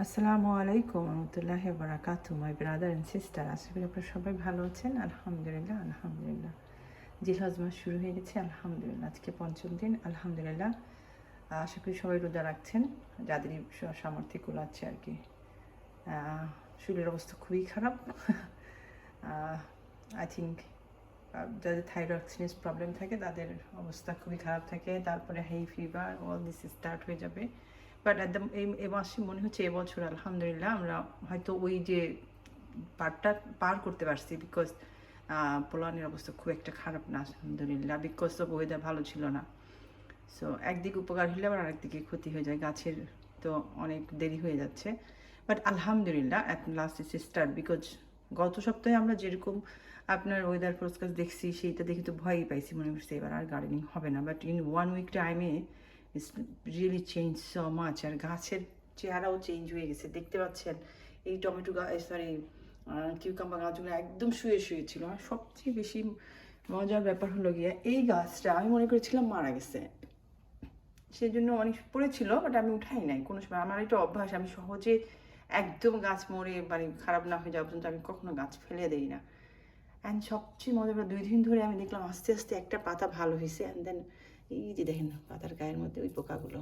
আসসালামু আলাইকুম রহমতুল্লাহি ওয়া বারাকাতুহু মাই ব্রাদার অ্যান্ড সিস্টার। আশা করি আপনারা সবাই ভালো আছেন। আলহামদুলিল্লাহ আলহামদুলিল্লাহ। জিলহজ মাস শুরু হয়ে গেছে আলহামদুলিল্লাহ। আজকে পঞ্চম দিন আলহামদুলিল্লাহ। আশা করি সবাই রোজা রাখছেন, যাদেরই সামর্থ্য কুলাচ্ছে আর কি। শরীরের অবস্থা খুবই খারাপ। আই থিঙ্ক যাদের থাইরয়েড প্রবলেম থাকে তাদের অবস্থা খুবই খারাপ থাকে। তারপরে high fever all this start হয়ে যাবে। বাট অ্যাট দ্য এ মাসে মনে হচ্ছে এবছর আলহামদুলিল্লাহ আমরা হয়তো ওই যে পারটা পার করতে পারছি, বিকজ পোলানের অবস্থা খুব একটা খারাপ না আলহামদুলিল্লাহ, বিকজ অফ ওয়েদার ভালো ছিল না। সো একদিকে উপকার হলে আবার আরেকদিকে ক্ষতি হয়ে যায়, গাছের তো অনেক দেরি হয়ে যাচ্ছে। বাট আলহামদুলিল্লাহ at last is start, because গত সপ্তাহে আমরা যেরকম আপনার ওয়েদার ফোরকাস্ট দেখছি সেইটা দেখে তো ভয়ই পাইছি, মনে করছি এবার আর গার্ডেনিং হবে না। বাট ইন 1 উইক টাইমে it's really change so much. আর গাছের চেহারাও চেঞ্জ হয়ে গেছে, দেখতে পাচ্ছেন। এই টমেটো গাছ, সরি কিউকাম্বার গাছগুলো একদম শুয়ে ছিল। আর সবচেয়ে বেশি মজার ব্যাপার হলো গিয়ে এই গাছটা আমি মনে করেছিলাম মারা গেছে, সেই জন্য অনেক পড়েছিল, বাট আমি উঠাই নাই কোনো সময়। আমার একটা অভ্যাস, আমি সহজে একদম গাছ মরে মানে খারাপ না হয়ে যাওয়া পর্যন্ত আমি কখনো গাছ ফেলে দেই না। অ্যান্ড সবচেয়ে মজার 2 দিন ধরে আমি দেখলাম আস্তে আস্তে একটা পাতা ভালো হয়েছে। অ্যান্ড দেন এই যে দেখেন পাতার গায়ের মধ্যে ওই পোকাগুলো।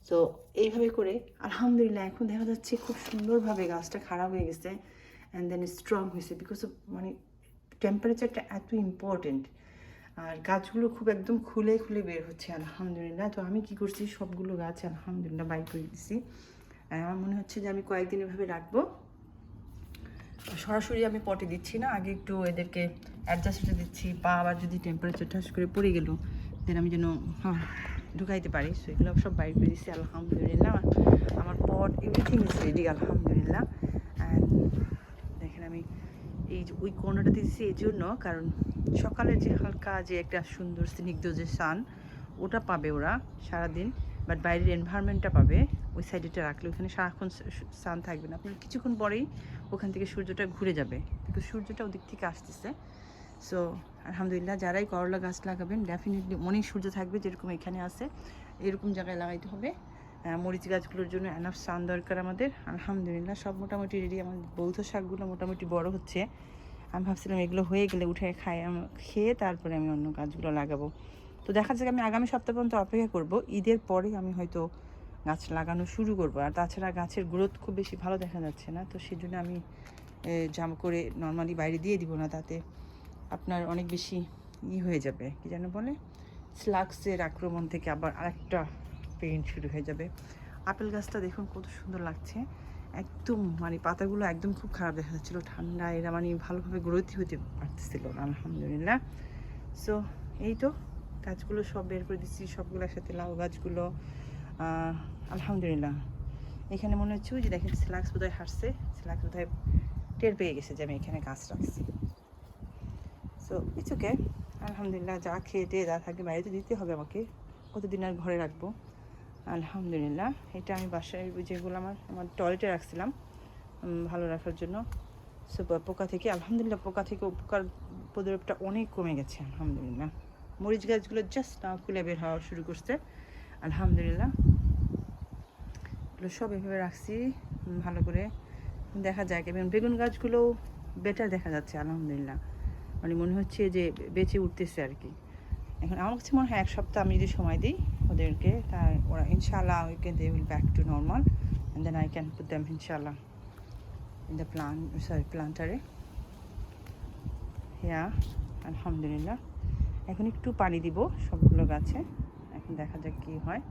তো এইভাবে করে আলহামদুলিল্লাহ এখন দেখা যাচ্ছে খুব সুন্দরভাবে গাছটা খারাপ হয়ে গেছে অ্যান্ড দেন স্ট্রং হয়েছে, বিকজ অফ মানে টেম্পারেচারটা এত ইম্পর্টেন্ট। আর গাছগুলো খুব একদম খুলে খুলে বের হচ্ছে আলহামদুলিল্লাহ। তো আমি কি করছি, সবগুলো গাছ আলহামদুলিল্লাহ বাইর করে দিছি। আমার মনে হচ্ছে যে আমি কয়েকদিন এভাবে রাখবো। সরাসরি আমি পটে দিচ্ছি না, আগে একটু এদেরকে অ্যাডজাস্টে দিচ্ছি। বা আবার যদি টেম্পারেচার ঠাস করে পড়ে গেল দেন আমি যেন ঢুকাইতে পারি। সো এগুলো সব বাইর করে দিচ্ছি আলহামদুলিল্লাহ। আমার পট এভরিথিং ইজ রেডি আলহামদুলিল্লাহ। অ্যান্ড দেখেন আমি এই যে ওই কর্নারটা দিচ্ছি এই জন্য, কারণ সকালের যে হালকা যে একটা সুন্দর স্নিগ্ধ যে সান ওটা পাবে ওরা সারাদিন, বাট বাইরের এনভায়রনমেন্টটা পাবে ওই সাইডেটা রাখলে। ওখানে সারাক্ষণ সান থাকবে না, আপনার কিছুক্ষণ পরেই ওখান থেকে সূর্যটা ঘুরে যাবে, কিন্তু সূর্যটা ওদিক থেকে আসতেছে। সো আলহামদুলিল্লাহ, যারাই করলা গাছ লাগাবেন ডেফিনেটলি অনেক সূর্য থাকবে, যেরকম এখানে আছে এরকম জায়গায় লাগাইতে হবে। মরিচ গাছগুলোর জন্য এনাফ সান দরকার আমাদের। আলহামদুলিল্লাহ সব মোটামুটি রেডি। আমাদের বৌদ্ধ শাকগুলো মোটামুটি বড় হচ্ছে। আমি ভাবছিলাম এগুলো হয়ে গেলে উঠে খেয়ে তারপরে আমি অন্য গাছগুলো লাগাবো। তো দেখা যাক, আমি আগামী সপ্তাহ পর্যন্ত অপেক্ষা করব। ঈদের পরে আমি হয়তো গাছ লাগানো শুরু করবো। আর তাছাড়া গাছের গ্রোথ খুব বেশি ভালো দেখা যাচ্ছে না, তো সেই জন্য আমি জাম করে নর্মালি বাইরে দিয়ে দিব না, তাতে আপনার অনেক বেশি হয়ে যাবে, কি যেন বলে, স্লাক্সের আক্রমণ থেকে আবার আরেকটা পেইন শুরু হয়ে যাবে। আপেল গাছটা দেখুন কত সুন্দর লাগছে, একদম মানে পাতাগুলো একদম খুব খারাপ দেখা যাচ্ছিলো, ঠান্ডা এরা মানে ভালোভাবে গ্রোথ হতে পারতেছিল না আলহামদুলিল্লাহ। সো এই তো গাছগুলো সব বের করে দিচ্ছি, সবগুলো একসাথে লাউ গাছগুলো আলহামদুলিল্লাহ। এখানে মনে হচ্ছে যে দেখেন স্লাক্স বোধহয় হাঁটছে, স্লাক্স বোধহয় টের পেয়ে গেছে যে আমি এখানে গাছ রাখছি। সো ইটস ওকে আলহামদুলিল্লাহ। যা খেয়ে টেয়ে যা থাকে বাইরে তো দিতে হবে আমাকে, কতদিন আর ঘরে রাখবো। আলহামদুলিল্লাহ এটা আমি বাসায় যেগুলো আমার টয়লেটে রাখছিলাম ভালো রাখার জন্য। সো পোকা থেকে আলহামদুলিল্লাহ, পোকা থেকে উপকার উপদ্রবটা অনেক কমে গেছে আলহামদুলিল্লাহ। মরিচ গাছগুলো জাস্ট নাও খুলে বের হওয়া শুরু করছে আলহামদুলিল্লাহ। এগুলো সব এভাবে রাখছি ভালো করে, দেখা যায়। এবং বেগুন গাছগুলো বেটার দেখা যাচ্ছে আলহামদুলিল্লাহ, মানে মনে হচ্ছে যে বেঁচে উঠতেছে আর কি। এখন আমার কাছে মনে হয় 1 সপ্তাহ আমি যদি সময় দিই ওদেরকে, তাই ওরা ইনশাআল্লাহ they will back to normal and then I can put them ইনশাআল্লাহ ইন দ্য প্লান্টারে। হ্যাঁ আলহামদুলিল্লাহ। এখন একটু পানি দিব সবগুলো গাছে, এখন দেখা যাক কী হয়।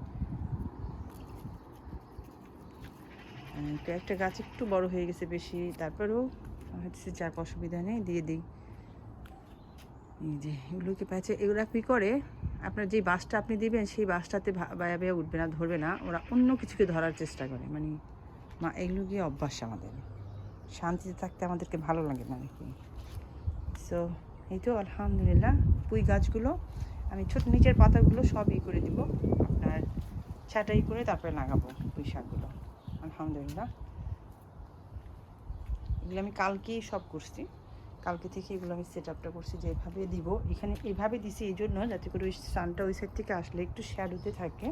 তো একটা গাছ একটু বড় হয়ে গেছে বেশি, তারপরেও হচ্ছে যার অসুবিধা নেই, দিয়ে দিই। এই যে এগুলোকে পাচ্ছে, এগুলো কী করে, আপনার যে বাঁশটা আপনি দিবেন সেই বাঁশটাতে বায়া বায়া উঠবে না, ধরবে না, ওরা অন্য কিছুকে ধরার চেষ্টা করে। মানে এগুলো গিয়ে অভ্যাস আমাদের, শান্তিতে থাকতে আমাদেরকে ভালো লাগে না নাকি। সো এই তো আলহামদুলিল্লাহ। পুঁই গাছগুলো আমি ছোটো নিচের পাতাগুলো সব করে দিব, আপনার ছাটাই করে তারপরে লাগাবো পুঁই শাকগুলো আলহামদুলিল্লাহ। এগুলো আমি কালকেই সব করছি, কালকে থেকে এগুলো আমি সেট আপটা করছি যে এভাবে দিব। এখানে এইভাবে দিছি এই জন্য যাতে করে ওই সানটা ওই সাইড থেকে আসলে একটু শ্যাডোতে থাকে,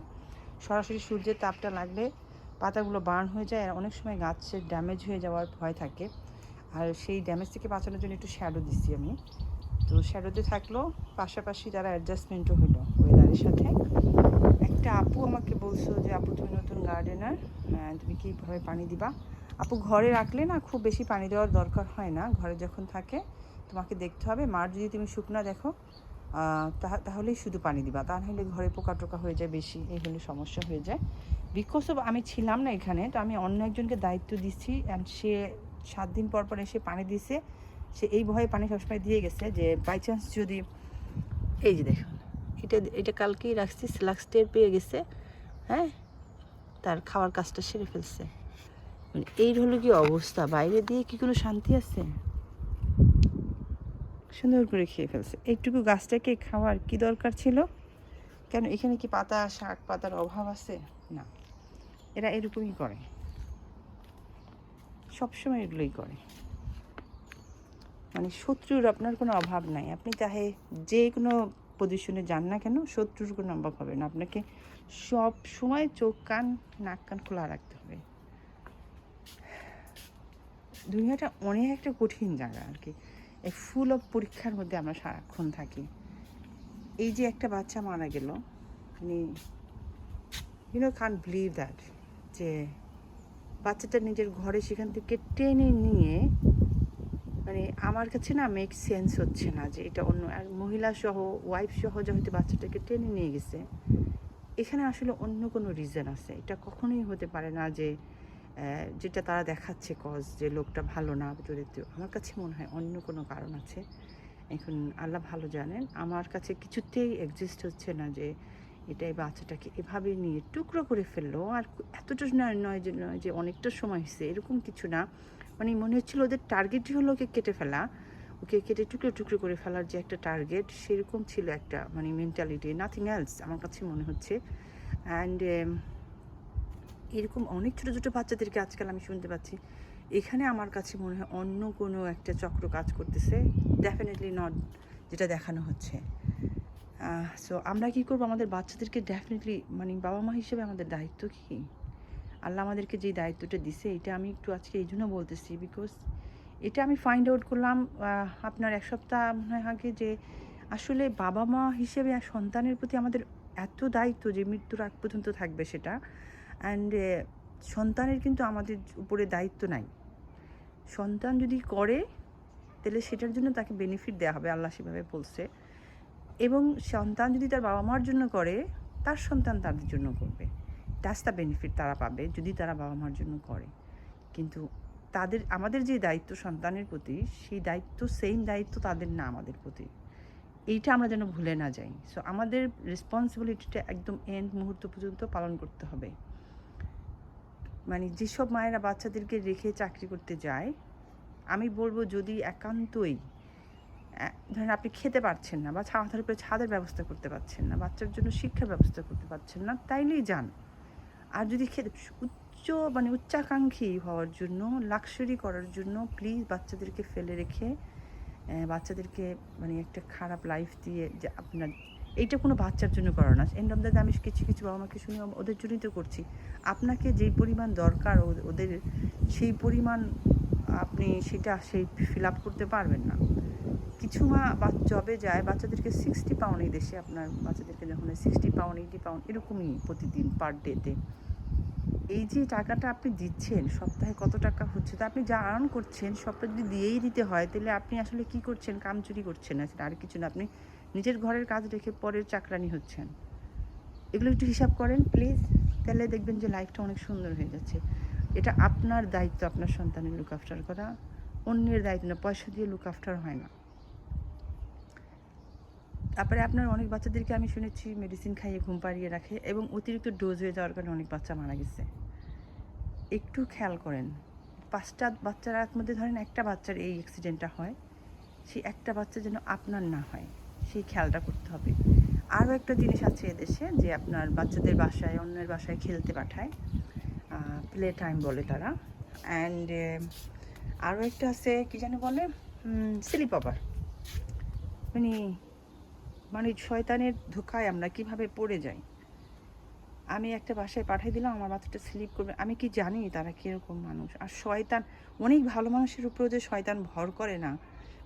সরাসরি সূর্যের তাপটা লাগলে পাতাগুলো বার্ন হয়ে যায়, আর অনেক সময় গাছের ড্যামেজ হয়ে যাওয়ার ভয় থাকে। আর সেই ড্যামেজ থেকে বাঁচানোর জন্য একটু শ্যাডো দিচ্ছি আমি। তো শ্যাডোতে থাকলেও পাশাপাশি তারা অ্যাডজাস্টমেন্টও হলো ওয়েদারের সাথে। একটা আপু আমাকে বলছো যে আপু তুমি নতুন গার্ডেনার, তুমি কীভাবে পানি দিবা। আপু ঘরে রাখলে না খুব বেশি পানি দেওয়ার দরকার হয় না, ঘরে যখন থাকে তোমাকে দেখতে হবে মার যদি তুমি শুকনা দেখো তাহলেই শুধু পানি দিবা, তা নাহলে ঘরে পোকা টোকা হয়ে যায় বেশি, এই হলে সমস্যা হয়ে যায়। বিকজ অফ আমি ছিলাম না এখানে, তো আমি অন্য একজনকে দায়িত্ব দিচ্ছি, অ্যান্ড সে 7 দিন পর পর এসে পানি দিছে। সে এই ভয়ে পানি সবসময় দিয়ে গেছে যে বাই চান্স যদি, এই যে দেখুন এটা কালকেই রাখছি, স্লাক্স টের পেয়ে গেছে, হ্যাঁ তার খাওয়ার কাজটা সেরে ফেলছে। মানে এই হলো কি অবস্থা, বাইরে দিয়ে কি কোনো শান্তি আছে? সুন্দর করে খেয়ে ফেলছে। এইটুকু গাছটাকে খাওয়ার কি দরকার ছিল? কেন এখানে কি পাতা শাক পাতার অভাব আছে? না, এরা এরকমই করে, সবসময় এগুলোই করে। মানে শত্রুর আপনার কোনো অভাব নাই, আপনি চাহে যে কোনো পজিশনে যান না কেন, শত্রুর কোনো অভাব হবে না। আপনাকে সব সময় চোখ কান নাক কান খোলা রাখতে হবে। দুনিয়াটা অনেক একটা কঠিন জায়গা আর কি, এই ফুল অফ পরীক্ষার মধ্যে আমরা সারাক্ষণ থাকি। এই যে একটা বাচ্চা মারা গেল, মানে কান্ট বিলিভ দ্যাট, যে বাচ্চাটা নিজের ঘরে সেখান থেকে টেনে নিয়ে, মানে আমার কাছে না মেক সেন্স হচ্ছে না যে এটা অন্য, আর মহিলা সহ ওয়াইফ সহ যেহেতু বাচ্চাটাকে টেনে নিয়ে গেছে, এখানে আসলে অন্য কোনো রিজন আছে। এটা কখনোই হতে পারে না যে যেটা তারা দেখাচ্ছে কজ যে লোকটা ভালো না চরিত্র। আমার কাছে মনে হয় অন্য কোনো কারণ আছে। এখন আল্লাহ ভালো জানেন, আমার কাছে কিছুতেই এক্সিস্ট হচ্ছে না যে এটা এই বাচ্চাটাকে এভাবে নিয়ে টুকরো করে ফেললো। আর এতটা নয় যে অনেকটা সময় হয়েছে, এরকম কিছু না। মানে মনে হচ্ছিল ওদের টার্গেটই হলো ওকে কেটে ফেলা, ওকে কেটে টুকরো টুকরো করে ফেলার যে একটা টার্গেট, সেরকম ছিল একটা মানে মেন্টালিটি, নাথিং এলস আমার কাছে মনে হচ্ছে। অ্যান্ড এরকম অনেক ছোটো ছোটো বাচ্চাদেরকে আজকাল আমি শুনতে পাচ্ছি। এখানে আমার কাছে মনে হয় অন্য কোনো একটা চক্র কাজ করতেছে, ডেফিনেটলি নট যেটা দেখানো হচ্ছে। সো আমরা কী করবো, আমাদের বাচ্চাদেরকে ডেফিনেটলি, মানে বাবা মা হিসেবে আমাদের দায়িত্ব কী, আল্লাহ আমাদেরকে যে দায়িত্বটা দিছে, এটা আমি একটু আজকে এই জন্য বলতেছি বিকজ এটা আমি ফাইন্ড আউট করলাম আপনার 1 সপ্তাহ মনে হয় আগে, যে আসলে বাবা মা হিসেবে সন্তানের প্রতি আমাদের এত দায়িত্ব যে মৃত্যুর আগ পর্যন্ত থাকবে সেটা। অ্যান্ড সন্তানের কিন্তু আমাদের উপরে দায়িত্ব নাই। সন্তান যদি করে তাহলে সেটার জন্য তাকে বেনিফিট দেওয়া হবে, আল্লাহ সেভাবে বলছে। এবং সন্তান যদি তার বাবা মার জন্য করে, তার সন্তান তাদের জন্য করবে, দ্যাটস দ্য বেনিফিট তারা পাবে যদি তারা বাবা মার জন্য করে। কিন্তু আমাদের যে দায়িত্ব সন্তানের প্রতি, সেই দায়িত্ব সেম দায়িত্ব তাদের না আমাদের প্রতি, এইটা আমরা যেন ভুলে না যাই। সো আমাদের রেসপন্সিবিলিটিটা একদম এন্ড মুহূর্ত পর্যন্ত পালন করতে হবে। মানে যেসব মায়েরা বাচ্চাদেরকে রেখে চাকরি করতে যায়, আমি বলবো যদি একান্তই ধরেন আপনি খেতে পারছেন না, বা ছাদের উপরে ছাদের ব্যবস্থা করতে পারছেন না, বাচ্চার জন্য শিক্ষার ব্যবস্থা করতে পারছেন না, তাইলেই যান। আর যদি উচ্চাকাঙ্ক্ষী হওয়ার জন্য, লাক্সারি করার জন্য প্লিজ বাচ্চাদেরকে ফেলে রেখে বাচ্চাদেরকে মানে একটা খারাপ লাইফ দিয়ে, যে আপনার এইটা কোনো বাচ্চার জন্য করা না। এন্ড অফ দ্য ডে আমি কিছু বাবা মাকে শুনি ওদের জন্যই তো করছি। আপনাকে যেই পরিমাণ দরকার ওদের, সেই পরিমাণ আপনি সেই ফিল আপ করতে পারবেন না। কিছু মা জবে যায়, বাচ্চাদেরকে 60 পাউন্ড, এই দেশে আপনার বাচ্চাদেরকে যখন 60 পাউন্ড 80 পাউন্ড এরকমই প্রতিদিন পার ডেতে। এই যে টাকাটা আপনি দিচ্ছেন, সপ্তাহে কত টাকা হচ্ছে, তা আপনি যা আর্ন করছেন সবটা যদি দিয়েই দিতে হয়, তাহলে আপনি আসলে কি করছেন? কাম চুরি করছেন না, সেটা আর কিছু না, আপনি নিজের ঘরের কাজ রেখে পরের চাকরানি হচ্ছেন। এগুলো একটু হিসাব করেন প্লিজ, তাহলে দেখবেন যে লাইফটা অনেক সুন্দর হয়ে যাচ্ছে। এটা আপনার দায়িত্ব, আপনার সন্তানের লুক আফটার করা, অন্যের দায়িত্ব না। পয়সা দিয়ে লুক আফটার হয় না। তারপরে আপনার অনেক বাচ্চাদেরকে আমি শুনেছি মেডিসিন খাইয়ে ঘুম পাড়িয়ে রাখে, এবং অতিরিক্ত ডোজ হয়ে যাওয়ার কারণে অনেক বাচ্চা মারা গেছে। একটু খেয়াল করেন, 5টা বাচ্চার মধ্যে ধরেন একটা বাচ্চার এই অ্যাক্সিডেন্টটা হয়, সেই একটা বাচ্চা যেন আপনার না হয়, সেই খেয়ালটা করতে হবে। আরও একটা জিনিস আছে এদেশে, যে আপনার বাচ্চাদের বাসায় অন্যের বাসায় খেলতে পাঠায়, প্লে টাইম বলে তারা। অ্যান্ড আরও একটা আছে কী যেন বলে, স্লিপ ওভার। মানে শয়তানের ধোকায় আমরা কিভাবে পড়ে যাই। আমি একটা বাসায় পাঠিয়ে দিলাম, আমার বাচ্চাটা স্লিপ করবে। আমি কি জানি তারা কীরকম মানুষ? আর শয়তান, অনেক ভালো মানুষের উপরেও যে শয়তান ভর করে না,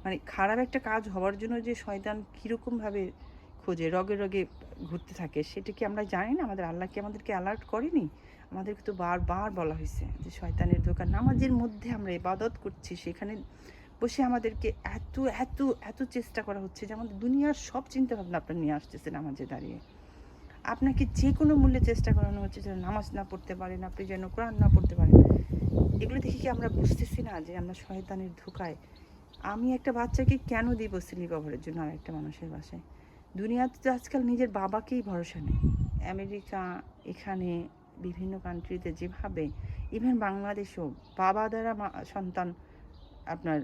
মানে খারাপ একটা কাজ হওয়ার জন্য যে শয়তান কীরকমভাবে খোঁজে, রগে রগে ঘুরতে থাকে, সেটা কি আমরা জানি না? আমাদের আল্লাহ কি আমাদেরকে অ্যালার্ট করেনি? আমাদেরকে তো বারবার বলা হয়েছে যে শয়তানের ধোঁকা। নামাজের মধ্যে আমরা ইবাদত করছি, সেখানে বসে আমাদেরকে এত এত এত চেষ্টা করা হচ্ছে যে আমাদের দুনিয়ার সব চিন্তাভাবনা আপনার নিয়ে আসতেছে নামাজে দাঁড়িয়ে। আপনাকে যে কোনো মূল্যে চেষ্টা করানো হচ্ছে যেন নামাজ না পড়তে পারেন, আপনি যেন কোরআন না পড়তে পারেন। এগুলো দেখে কি আমরা বুঝতেছি না যে আমরা শয়তানের ধোঁকায়? আমি একটা বাচ্চাকে কেন দিব স্লিপ ওভারের জন্য আর একটা মানুষের বাসায়? দুনিয়াতে তো আজকাল নিজের বাবাকেই ভরসা নেই। আমেরিকা, এখানে বিভিন্ন কান্ট্রিতে যেভাবে, ইভেন বাংলাদেশেও বাবা দ্বারা সন্তান আপনার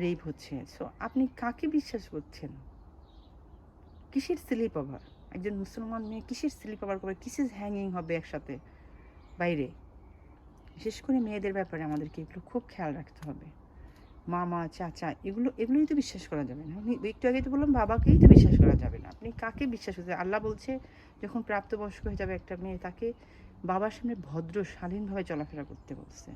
রেপ হচ্ছে। সো আপনি কাকে বিশ্বাস করছেন? কিসের স্লিপ ওভার? একজন মুসলমান মেয়ে কিসের স্লিপ ওভার করবে, কিসের হ্যাঙ্গিং হবে একসাথে বাইরে? বিশেষ করে মেয়েদের ব্যাপারে আমাদেরকে এগুলো খুব খেয়াল রাখতে হবে। মামা, চাচা, এগুলোই তো বিশ্বাস করা যাবে না। আমি একটু আগে তো বললাম বাবাকেই তো বিশ্বাস করা যাবে না। আপনি কাকে বিশ্বাস করতে? আল্লাহ বলছে যখন প্রাপ্তবয়স্ক হয়ে যাবে একটা মেয়ে, তাকে বাবার সামনে ভদ্র শালীনভাবে চলাফেরা করতে বলছে।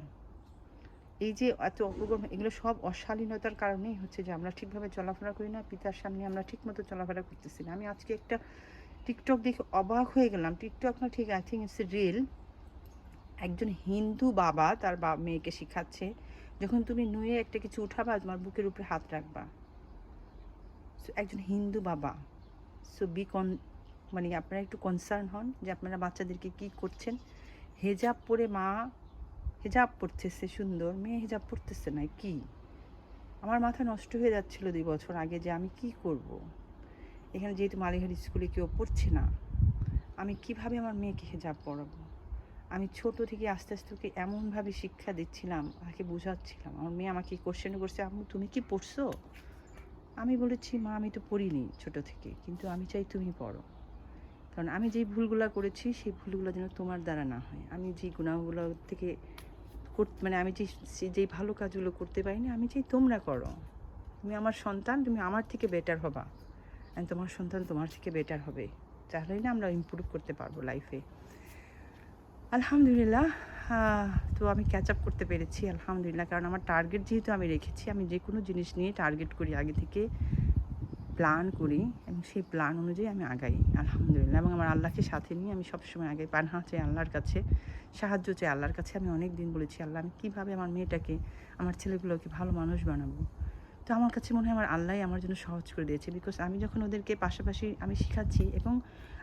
এই যে এত অপগম, এগুলো সব অশালীনতার কারণেই হচ্ছে যে আমরা ঠিকভাবে চলাফেরা করি না, পিতার সামনে আমরা ঠিকমতো চলাফেরা করতেছি না। আমি আজকে একটা টিকটক দেখে অবাক হয়ে গেলাম। টিকটক না, ঠিক আই থিঙ্ক ইটস রিল। একজন হিন্দু বাবা তার মেয়েকে শিখাচ্ছে, যখন তুমি নুয়ে একটা কিছু উঠাবা, তোমার বুকের উপরে হাত রাখবা। সো একজন হিন্দু বাবা। সো মানে আপনারা একটু কনসার্ন হন যে আপনারা বাচ্চাদেরকে কী করছেন। হেজাব পরে মা হেজাব পড়তেছে সুন্দর, মেয়ে হেজাব পড়তেছে না, কি? আমার মাথা নষ্ট হয়ে যাচ্ছিল 2 বছর আগে যে আমি কি করব। এখানে যেহেতু মালিহার স্কুলে কেউ পড়ছে না, আমি কিভাবে আমার মেয়েকে হেজাব পড়াবো? আমি ছোট থেকে আস্তে আস্তে ওকে এমনভাবে শিক্ষা দিচ্ছিলাম, তাকে বোঝাচ্ছিলাম। আমার মেয়ে আমাকে কোশ্চেন করছে, আম্মু তুমি কি পড়ছো? আমি বলেছি, মা আমি তো পড়িনি ছোট থেকে, কিন্তু আমি চাই তুমি পড়ো। কারণ আমি যেই ভুলগুলো করেছি সেই ভুলগুলো যেন তোমার দ্বারা না হয়। আমি যেই গুণাগুলো থেকে মানে আমি যেই ভালো কাজগুলো করতে পারিনি, আমি চাই তোমরা করো। তুমি আমার সন্তান, তুমি আমার থেকে বেটার হবা, অ্যান্ড তোমার সন্তান তোমার থেকে বেটার হবে। তাহলেই না আমরা ইমপ্রুভ করতে পারবো লাইফে। আলহামদুলিল্লাহ, তো আমি ক্যাচ আপ করতে পেরেছি আলহামদুলিল্লাহ। কারণ আমার টার্গেট যেহেতু আমি রেখেছি, আমি যে কোনো জিনিস নিয়ে টার্গেট করি, আগে থেকে প্ল্যান করি এবং সেই প্ল্যান অনুযায়ী আমি আগাই আলহামদুলিল্লাহ। এবং আমার আল্লাহকে সাথে নিয়ে আমি সবসময় আগাই, পানহা চাই আল্লাহর কাছে, সাহায্য চাই আল্লাহর কাছে। আমি অনেক দিন বলেছি, আল্লাহ আমি কীভাবে আমার মেয়েটাকে, আমার ছেলেগুলোকে ভালো মানুষ বানাবো। তো আমার কাছে মনে হয় আমার আল্লাহই আমার জন্য সহজ করে দিয়েছে। বিকজ আমি যখন ওদেরকে পাশাপাশি আমি শেখাচ্ছি এবং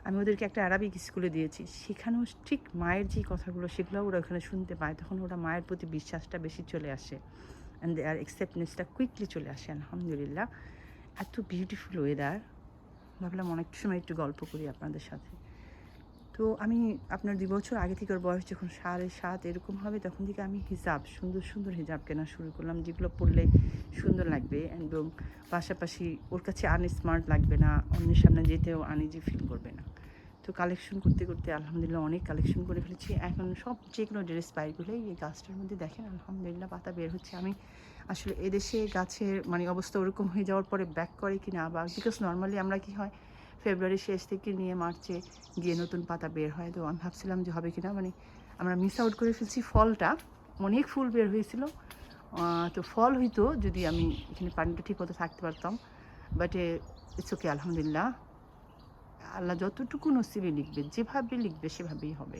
আমি ওদেরকে একটা আরবিক স্কুলে দিয়েছি, সেখানেও ঠিক মায়ের যে কথাগুলো সেগুলোও ওরা ওখানে শুনতে পায়, তখন ওরা মায়ের প্রতি বিশ্বাসটা বেশি চলে আসে, অ্যান্ড দেয়ার অ্যাকসেপ্টেন্সটা কুইকলি চলে আসে আলহামদুলিল্লাহ। এত বিউটিফুল ওয়েদার, ভাবলাম অনেক সময় একটু গল্প করি আপনাদের সাথে। তো আমি আপনার 2 বছর আগে থেকে, ওর বয়স যখন 7.5 এরকম হবে, তখন থেকে আমি হিজাব, সুন্দর সুন্দর হিজাব কেনা শুরু করলাম, যেগুলো পরলে সুন্দর লাগবে এবং পাশাপাশি ওর কাছে আনস্মার্ট লাগবে না, অন্যের সামনে যেতেও আনইজি ফিল করবে না। তো কালেকশন করতে করতে আলহামদুলিল্লাহ অনেক কালেকশন করে ফেলেছি। এখন সব যে কোনো ড্রেস পাই করলেই এই গাছটার মধ্যে দেখেন আলহামদুলিল্লাহ পাতা বের হচ্ছে। আমি আসলে এদেশে গাছের মানে অবস্থা ওরকম হয়ে যাওয়ার পরে ব্যাক করে কি না, বা বিকজ নর্মালি আমরা কি হয় ফেব্রুয়ারি শেষ থেকে নিয়ে মার্চে গিয়ে নতুন পাতা বের হয়। তো আমি ভাবছিলাম যে হবে কি না, মানে আমরা মিস আউট করে ফেলছি ফলটা। অনেক ফুল বের হয়েছিল, তো ফল হইতো যদি আমি এখানে পানিটা ঠিক মতো থাকতে পারতাম। বাট ইটস ওকে আলহামদুলিল্লাহ। আল্লাহ যতটুকু নসিবে লিখবে, যেভাবে লিখবে সেভাবেই হবে।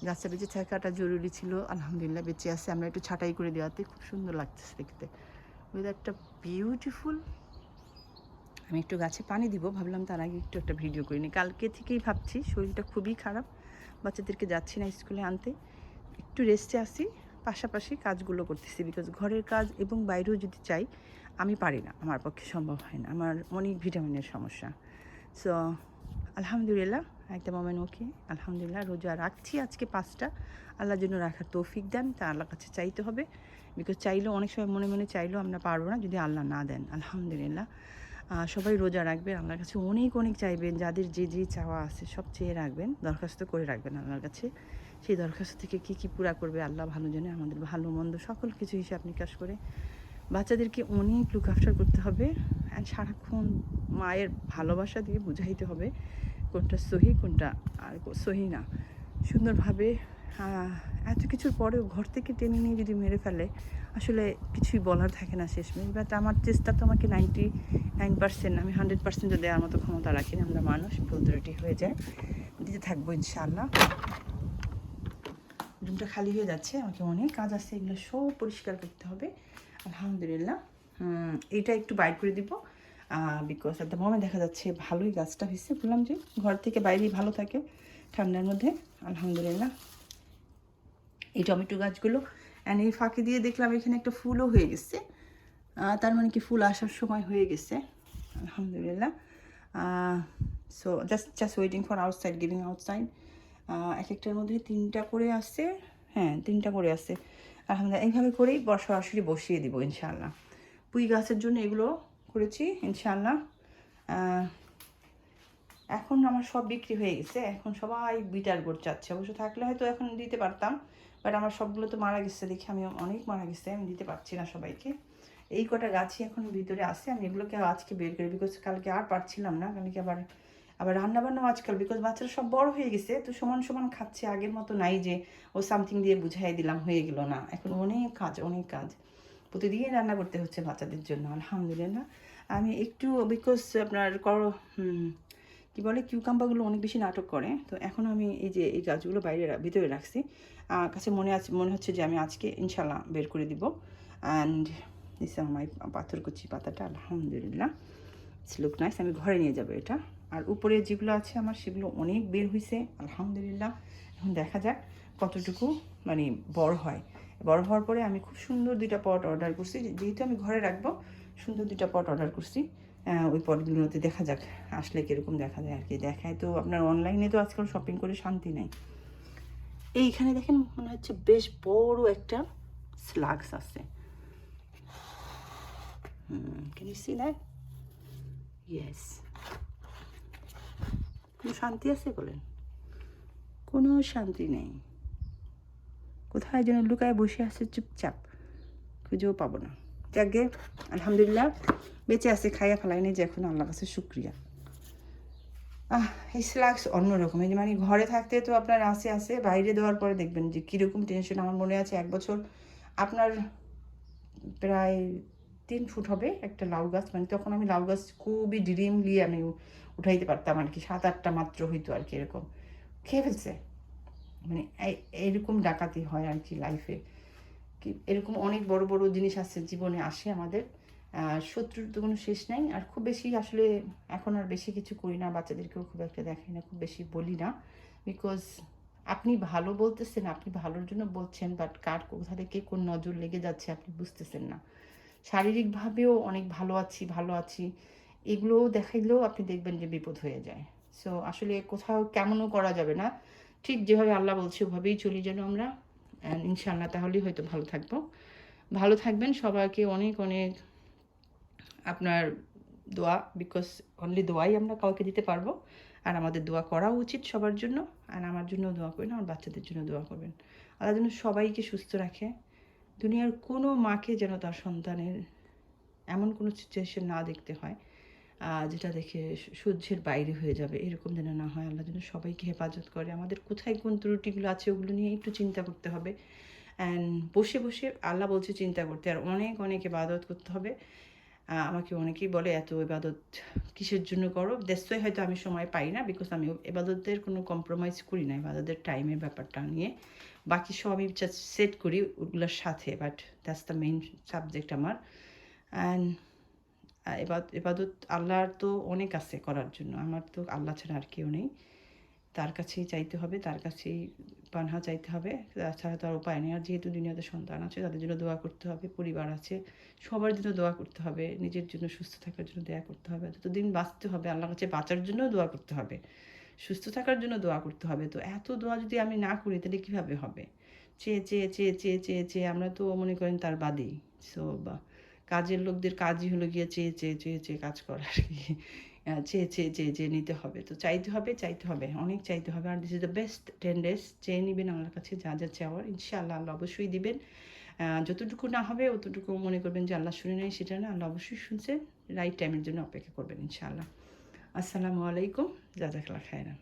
গাছটা বেঁচে থাকাটা জরুরি ছিল, আলহামদুলিল্লাহ বেঁচে আছে। আমরা একটু ছাঁটাই করে দেওয়াতে খুব সুন্দর লাগতেছে দেখতে, ওয়েদারটা বিউটিফুল। আমি একটু গাছে পানি দিব, ভাবলাম তার আগে একটু একটা ভিডিও করিনি। কালকে থেকেই ভাবছি শরীরটা খুবই খারাপ, বাচ্চাদেরকে যাচ্ছি না স্কুলে আনতে, একটু রেস্টে আসি, পাশাপাশি কাজগুলো করতেছি। বিকজ ঘরের কাজ এবং বাইরেও যদি চাই আমি পারি না, আমার পক্ষে সম্ভব হয় না, আমার অনেক ভিটামিনের সমস্যা। সো আলহামদুলিল্লাহ একটা মোমেন্ট ওকে আলহামদুলিল্লাহ। রোজা রাখছি আজকে 5টা, আল্লাহর জন্য রাখার তৌফিক দেন, তা আল্লাহর কাছে চাইতে হবে। বিকজ চাইলেও অনেক সময় মনে মনে চাইলেও আমরা পারবো না যদি আল্লাহ না দেন। আলহামদুলিল্লাহ সবাই রোজা রাখবেন, আল্লাহর কাছে অনেক অনেক চাইবেন, যাদের যে যে চাওয়া আছে সব চেয়ে রাখবেন, দরখাস্ত করে রাখবেন আল্লাহর কাছে। সেই দরখাস্ত থেকে কী কী পুরা করবে আল্লাহ ভালো জানে। আমাদের ভালো মন্দ সকল কিছু হিসাব নিকাশ করে বাচ্চাদেরকে অনেক লুক আফটার করতে হবে, অ্যান্ড সারাক্ষণ মায়ের ভালোবাসা দিয়ে বুঝাইতে হবে কোনটা সহি কোনটা আর সহি না। সুন্দরভাবে এত কিছুর পরেও ঘর থেকে টেনে নিয়ে যদি মেরে ফেলে আসলে কিছুই বলার থাকে না শেষমেশ। বাট আমার চেষ্টা তো আমাকে 99%, আমি 100% দেওয়ার মতো ক্ষমতা রাখি না। আমরা মানুষ, ভুল ত্রুটি হয়ে যায়, দিতে থাকবো ইনশাআল্লাহ। রুমটা খালি হয়ে যাচ্ছে, আমাকে অনেক কাজ আছে, এগুলো সব পরিষ্কার করতে হবে। আলহামদুলিল্লাহ এইটা একটু বাইর করে দিব বিকজ এত মোমে দেখা যাচ্ছে ভালোই গাছটা হয়েছে। বললাম যে ঘর থেকে বাইরেই ভালো থাকে ঠান্ডার মধ্যে। আলহামদুলিল্লাহ এই টমেটো গাছগুলো অ্যান্ড এই ফাঁকি দিয়ে দেখলাম এখানে একটা ফুলও হয়ে গেছে, তার মানে কি ফুল আসার সময় হয়ে গেছে। আলহামদুলিল্লাহ। So just waiting for outside, giving outside. এক একটার মধ্যে 3টা করে আসছে, হ্যাঁ 3টা করে আসছে। আলহামদুলিল্লাহ এইভাবে করেই সরাসরি বসিয়ে দিব ইনশাআল্লাহ। পুঁই গাছের জন্য এগুলো করেছি ইনশাআল্লাহ। এখন আমার সব বিক্রি হয়ে গেছে, এখন সবাই বিটার গোট চাচ্ছে। অবশ্য থাকলে হয়তো এখন দিতে পারতাম, বাট আমার সবগুলো তো মারা গেছে দেখে, আমি অনেক মারা গেছে, আমি দিতে পারছি না সবাইকে। এই কটা গাছই এখন ভিতরে আছে, আমি এগুলোকে আজকে বের করি বিকজ কালকে আর পারছিলাম না। কালকে আবার রান্নাবান্নাও আজকাল বিকজ বাচ্চারা সব বড় হয়ে গেছে, তো সমান সমান খাচ্ছে। আগের মতো নাই যে ও সামথিং দিয়ে বুঝাই দিলাম হয়ে গেল না, এখন অনেক কাজ প্রতিদিন রান্না করতে হচ্ছে বাচ্চাদের জন্য। আলহামদুলিল্লাহ আমি একটু বিকজ আপনার কী বলে কিউকাম্বারগুলো অনেক বেশি নাটক করে, তো এখন আমি এই যে এই গাছগুলো ভিতরে রাখছি। কাছে মনে হচ্ছে যে আমি আজকে ইনশাল্লাহ বের করে দিব। অ্যান্ড দিস আমার পাথরকুচি পাতাটা আলহামদুলিল্লাহ ইটস লুক নাইস। আমি ঘরে নিয়ে যাবো এটা। আর উপরে যেগুলো আছে আমার সেগুলো অনেক বের হয়েছে আলহামদুলিল্লাহ। এখন দেখা যাক কতটুকু মানে বড় হয়। বড় হওয়ার পরে আমি খুব সুন্দর 2টা পট অর্ডার করছি, যেহেতু আমি ঘরে রাখবো। সুন্দর 2টা পট অর্ডার করছি। ওই পটগুলোতে দেখা যাক আসলে কীরকম দেখা যায় আর কি। দেখায় তো আপনার অনলাইনে তো আজকাল শপিং করে শান্তি নেই। এইখানে দেখেন মনে হচ্ছে বেশ বড় একটা স্লাগস আছে। Can you see that? Yes. কোনো শান্তি আছে বলেন? কোনো শান্তি নেই, কোথায় যেন লুকায় বসে আছে চুপচাপ, খুঁজেও পাবো না। যাকে আলহামদুলিল্লাহ বেঁচে আছে, খাইয়া ফেলাইনি যে, এখন আল্লাহর কাছে শুক্রিয়া। এই স্লাক্স অন্যরকম, এই যে মানে ঘরে থাকতে তো আপনার আসে বাইরে দেওয়ার পরে দেখবেন যে কীরকম টেনশন। আমার মনে আছে 1 বছর আপনার প্রায় 3 ফুট হবে একটা লাউ গাছ, মানে তখন আমি লাউ গাছ খুবই ড্রিমলি আমি উঠাইতে পারতাম আর কি, 7-8টা মাত্র হইতো আর কি, এরকম খেয়ে ফেলছে। মানে এইরকম ডাকাতি হয় আর কি লাইফে। কি এরকম অনেক বড় বড় জিনিস আছে জীবনে আসে আমাদের, শত্রুর তো কোনো শেষ নাই। আর খুব বেশি আসলে এখন আর বেশি কিছু করি না, বাচ্চাদেরকেও খুব একটা দেখাই না, খুব বেশি বলি না। বিকজ আপনি ভালো বলতেছেন, আপনি ভালোর জন্য বলছেন, বাট কার কোথা থেকে কোন নজর লেগে যাচ্ছে আপনি বুঝতেছেন না। শারীরিকভাবেও অনেক ভালো আছি এগুলোও দেখাইলেও আপনি দেখবেন যে বিপদ হয়ে যায়। সো আসলে কোথাও কেমনও করা যাবে না, ঠিক যেভাবে আল্লাহ বলছে ওভাবেই চলি যেন আমরা। ইনশাআল্লাহ তাহলেই হয়তো ভালো থাকবো। ভালো থাকবেন, সবাইকে অনেক অনেক আপনার দোয়া, বিকজ অনলি দোয়াই আমরা কাউকে দিতে পারবো। আর আমাদের দোয়া করা উচিত সবার জন্য। আর আমার জন্য দোয়া করবেন, আমার বাচ্চাদের জন্য দোয়া করবেন। আল্লাহ যেন সবাইকে সুস্থ রাখে। দুনিয়ার কোনো মাকে যেন তার সন্তানের এমন কোনো সিচুয়েশন না দেখতে হয় যেটা দেখে সহ্যের বাইরে হয়ে যাবে, এরকম যেন না হয়। আল্লাহ যেন সবাইকে হেফাজত করে। আমাদের কোথায় কোন ত্রুটিগুলো আছে ওগুলো নিয়ে একটু চিন্তা করতে হবে। অ্যান্ড বসে বসে আল্লাহ বলছে চিন্তা করতে, আর অনেক অনেক ইবাদত করতে হবে। আমাকে অনেকেই বলে এত ইবাদত কিসের জন্য করো, দেশই হয়তো আমি সময় পাই না, বিকজ আমি ইবাদতের কোনো কম্প্রোমাইজ করি না ইবাদতের টাইমের ব্যাপারটা নিয়ে। বাকি সব আমি জাস্ট সেট করি ওগুলোর সাথে, but that's the main subject আমার। অ্যান্ড ইবাদত আল্লাহর তো অনেক আছে করার জন্য, আমার তো আল্লাহ ছাড়া আর কেউ নেই। তার কাছেই চাইতে হবে, তার কাছেই পানহা চাইতে হবে, তাছাড়া তো আর উপায় নেই। আর যেহেতু দুনিয়াতে সন্তান আছে তাদের জন্য দোয়া করতে হবে, পরিবার আছে সবার জন্য দোয়া করতে হবে, নিজের জন্য সুস্থ থাকার জন্য দোয়া করতে হবে, যতদিন বাঁচতে হবে আল্লাহর কাছে বাঁচার জন্যও দোয়া করতে হবে, সুস্থ থাকার জন্য দোয়া করতে হবে। তো এত দোয়া যদি আমি না করি তাহলে কীভাবে হবে? চেয়ে চেয়ে চেয়ে চেয়ে চেয়ে চেয়ে আমরা তো মনে করেন তার বাদেই। সো বা কাজের লোকদের কাজই হলো গিয়ে চেয়ে চেয়ে চেয়ে চেয়ে কাজ করা আর কি, চেয়ে চেয়ে চেয়ে চেয়ে নিতে হবে। তো চাইতে হবে অনেক চাইতে হবে। আর this is the best 10 days। চেয়ে নেবেন আল্লাহর কাছে যা যা চাওয়ার, ইনশাআল্লাহ আল্লাহ অবশ্যই দিবেন। যতটুকু না হবে অতটুকু মনে করবেন যে আল্লাহ শুনে নেয় সেটা না, আল্লাহ অবশ্যই শুনছেন। রাইট টাইমের জন্য অপেক্ষা করবেন ইনশাআল্লাহ। আসসালামু আলাইকুম, জাযাকাল্লাহ খায়রান।